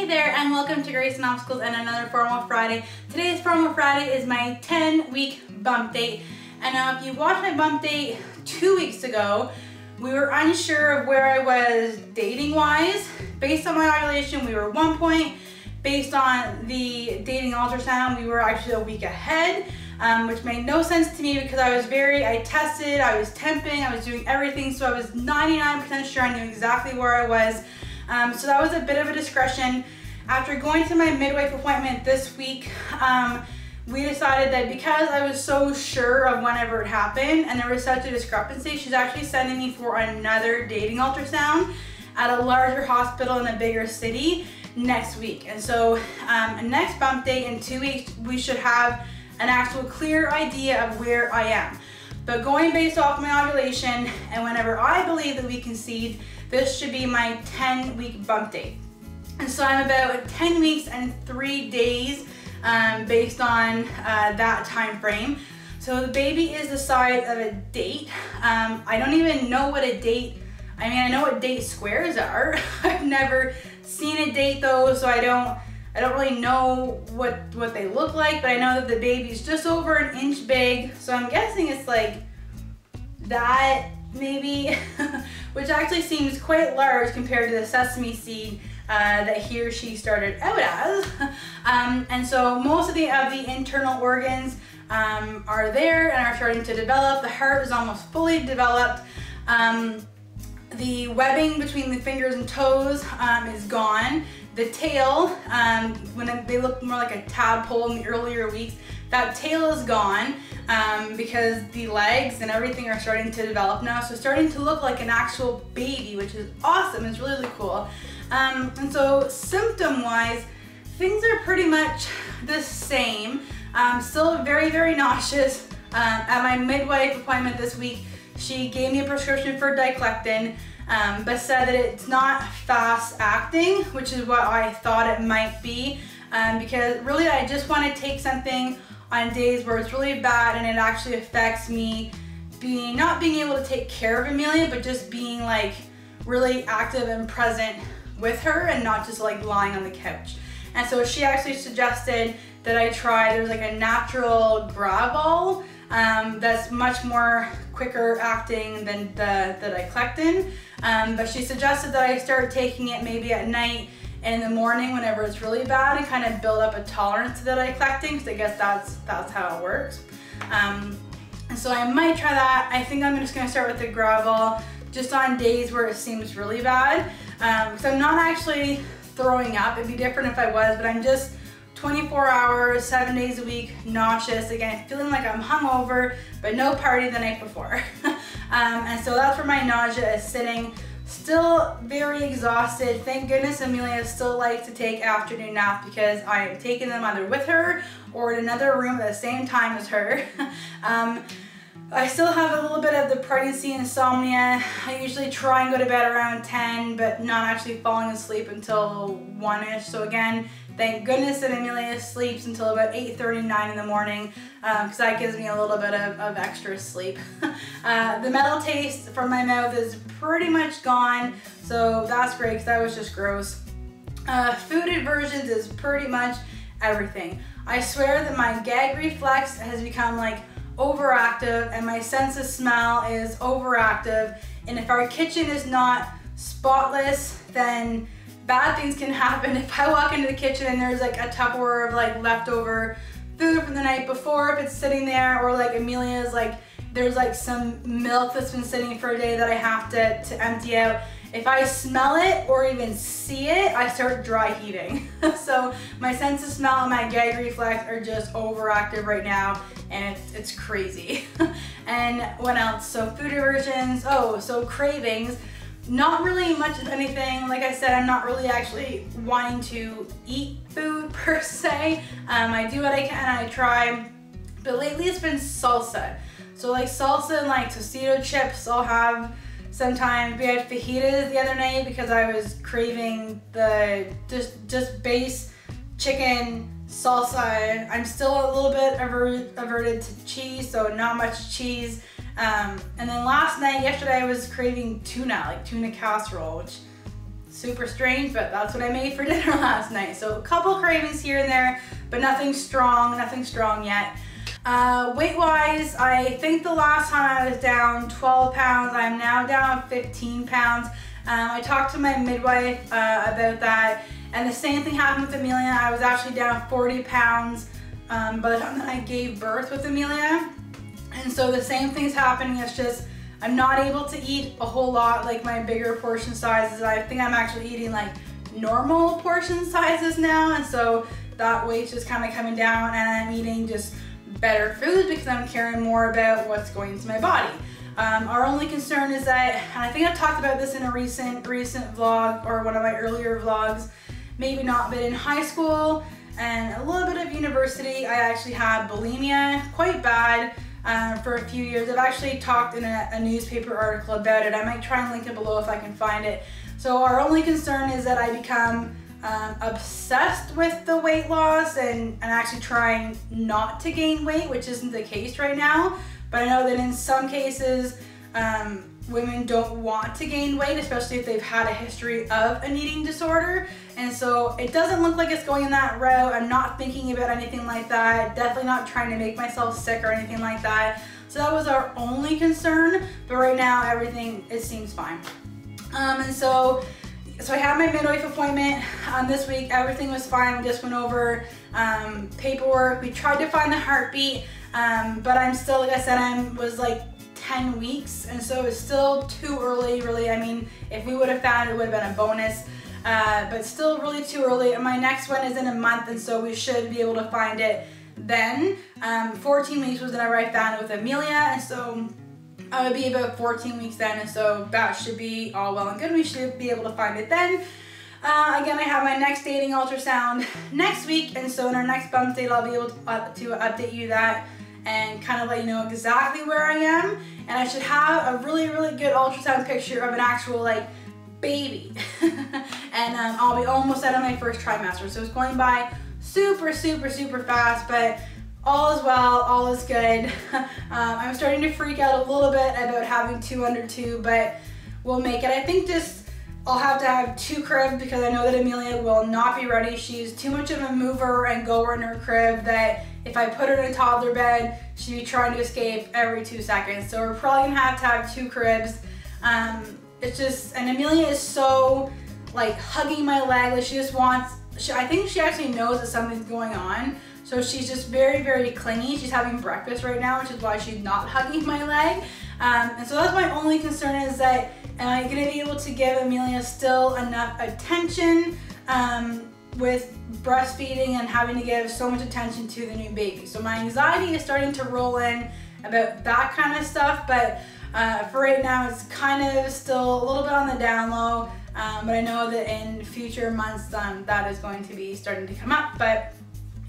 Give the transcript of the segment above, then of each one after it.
Hey there, and welcome to Grace and Obstacles and another Formal Friday. Today's Formal Friday is my 10-week bump date. And now if you watched my bump date 2 weeks ago, we were unsure of where I was dating-wise. Based on my ovulation, we were 1 point. Based on the dating ultrasound, we were actually a week ahead, which made no sense to me because I tested, I was temping, I was doing everything, so I was 99% sure I knew exactly where I was. So that was a bit of a discretion. After going to my midwife appointment this week, we decided that because I was so sure of whenever it happened and there was such a discrepancy, she's actually sending me for another dating ultrasound at a larger hospital in a bigger city next week. And so next bump date in 2 weeks, we should have an actual clear idea of where I am. But going based off my ovulation and whenever I believe that we conceived, this should be my 10-week bump date. And so I'm about 10 weeks and 3 days based on that time frame. So the baby is the size of a date. I don't even know what a date, I mean, I know what date squares are. I've never seen a date though, so I don't really know what they look like, but I know that the baby's just over an inch big. So I'm guessing it's like that maybe, which actually seems quite large compared to the sesame seed that he or she started out as. And so most of the internal organs are there and are starting to develop. The heart is almost fully developed. The webbing between the fingers and toes is gone. The tail, when they look more like a tadpole in the earlier weeks, that tail is gone because the legs and everything are starting to develop now. So it's starting to look like an actual baby, which is awesome. It's really, really cool. And so symptom-wise, things are pretty much the same. Still very, very nauseous. At my midwife appointment this week, she gave me a prescription for diclectin, but said that it's not fast acting, which is what I thought it might be, because really I just want to take something on days where it's really bad and it actually affects me not being able to take care of Amelia, but just being like really active and present with her and not just like lying on the couch. And so she actually suggested that I try, there's like a natural Gravol that's much more quicker acting than the diclectin, but she suggested that I start taking it maybe at night and in the morning whenever it's really bad and kind of build up a tolerance to the diclectin, because I guess that's how it works. And so I might try that. I think I'm just gonna start with the Gravol just on days where it seems really bad. So I'm not actually throwing up. It'd be different if I was, but I'm just 24 hours, 7 days a week, nauseous, again, feeling like I'm hungover, but no party the night before. And so that's where my nausea is sitting. Still very exhausted. Thank goodness Amelia still likes to take afternoon naps because I am taking them either with her or in another room at the same time as her. I still have a little bit of the pregnancy insomnia. I usually try and go to bed around 10, but not actually falling asleep until 1-ish. So again, thank goodness that Amelia sleeps until about 8:39 in the morning, because that gives me a little bit of extra sleep. The metal taste from my mouth is pretty much gone, so that's great because that was just gross. Food aversions is pretty much everything. I swear that my gag reflex has become like overactive and my sense of smell is overactive, and if our kitchen is not spotless, then bad things can happen. If I walk into the kitchen and there's like a Tupperware of like leftover food from the night before, if it's sitting there, or like Amelia's like there's like some milk that's been sitting for a day that I have to empty out, if I smell it or even see it, I start dry heaving. So my sense of smell and my gag reflex are just overactive right now, and it's crazy. And what else? So food aversions, so cravings. Not really much of anything. Like I said, I'm not really actually wanting to eat food per se. I do what I can, I try, but lately it's been salsa. So like salsa and like Tostito chips I'll have sometimes. We had fajitas the other night because I was craving the just base chicken salsa. I'm still a little bit averted to cheese, so not much cheese. And then yesterday I was craving tuna, like tuna casserole, which super strange, but that's what I made for dinner last night. So a couple cravings here and there, but nothing strong yet. Weight-wise, I think the last time I was down 12 pounds, I'm now down 15 pounds. I talked to my midwife about that, and the same thing happened with Amelia. I was actually down 40 pounds by the time that I gave birth with Amelia. And so the same thing's happening. It's just I'm not able to eat a whole lot like my bigger portion sizes. I think I'm actually eating like normal portion sizes now, and so that weight's just kind of coming down, and I'm eating just better food because I'm caring more about what's going into my body. Our only concern is that, and I think I've talked about this in a recent vlog or one of my earlier vlogs, maybe not, but in high school and a little bit of university, I actually had bulimia, quite bad, for a few years. I've actually talked in a newspaper article about it. I might try and link it below if I can find it. So our only concern is that I become obsessed with the weight loss and actually trying not to gain weight, which isn't the case right now. But I know that in some cases, women don't want to gain weight, especially if they've had a history of an eating disorder. And so it doesn't look like it's going in that route. I'm not thinking about anything like that. Definitely not trying to make myself sick or anything like that. So that was our only concern. But right now, everything, it seems fine. And so I had my midwife appointment this week. Everything was fine. We just went over paperwork. We tried to find the heartbeat, but I'm still, like I said, I was like 10 weeks, and so it's still too early, really. I mean, if we would have found it, it would have been a bonus, but still really too early. And my next one is in a month, and so we should be able to find it then. 14 weeks was whenever I found it with Amelia, and so I would be about 14 weeks then, and so that should be all well and good. We should be able to find it then. Again, I have my next dating ultrasound next week, and so in our next bump date, I'll be able to update you that and kind of let you know exactly where I am. And I should have a really, really good ultrasound picture of an actual like baby. And I'll be almost out of my first trimester. So it's going by super, super, super fast, but all is well, all is good. I'm starting to freak out a little bit about having 2 under 2, but we'll make it. I think just I'll have to have 2 cribs because I know that Amelia will not be ready. She's too much of a mover and goer in her crib that if I put her in a toddler bed, she'd be trying to escape every 2 seconds. So we're probably gonna have to have 2 cribs. It's just, and Amelia is so like hugging my leg, like she just wants, I think she actually knows that something's going on. So she's just very, very clingy. She's having breakfast right now, which is why she's not hugging my leg. And so that's my only concern, is that am I gonna be able to give Amelia still enough attention with breastfeeding and having to give so much attention to the new baby. So my anxiety is starting to roll in about that kind of stuff, but for right now it's kind of still a little bit on the down low, but I know that in future months that is going to be starting to come up. But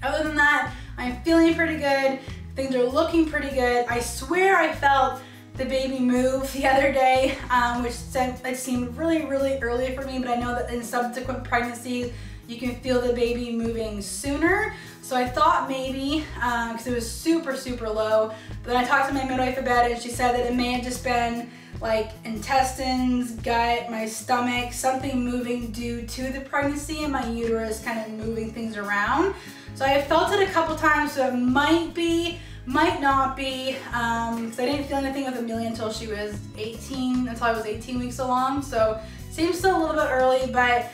other than that, I'm feeling pretty good. Things are looking pretty good. I swear I felt the baby move the other day, which seemed really, really early for me, but I know that in subsequent pregnancies, you can feel the baby moving sooner. So I thought maybe, because it was super, super low, but then I talked to my midwife about it, and she said that it may have just been like intestines, gut, my stomach, something moving due to the pregnancy, and my uterus kind of moving things around. So I felt it a couple times, so it might be, might not be, because I didn't feel anything with Amelia until she was 18, until I was 18 weeks along. So seems still a little bit early, but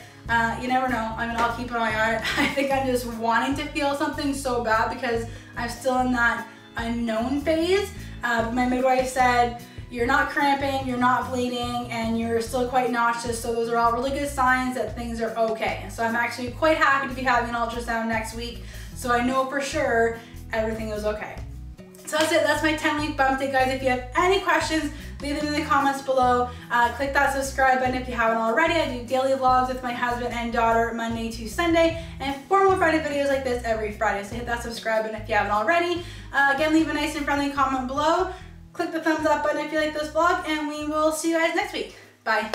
you never know. I mean, I'll keep an eye on it. I think I'm just wanting to feel something so bad because I'm still in that unknown phase. My midwife said, you're not cramping, you're not bleeding, and you're still quite nauseous, so those are all really good signs that things are okay. So I'm actually quite happy to be having an ultrasound next week, so I know for sure everything is okay. So that's it, that's my 10-week bump date, guys. If you have any questions, leave them in the comments below. Click that subscribe button if you haven't already. I do daily vlogs with my husband and daughter Monday to Sunday, and formal Friday videos like this every Friday. So hit that subscribe button if you haven't already. Again, leave a nice and friendly comment below. Click the thumbs up button if you like this vlog, and we will see you guys next week. Bye.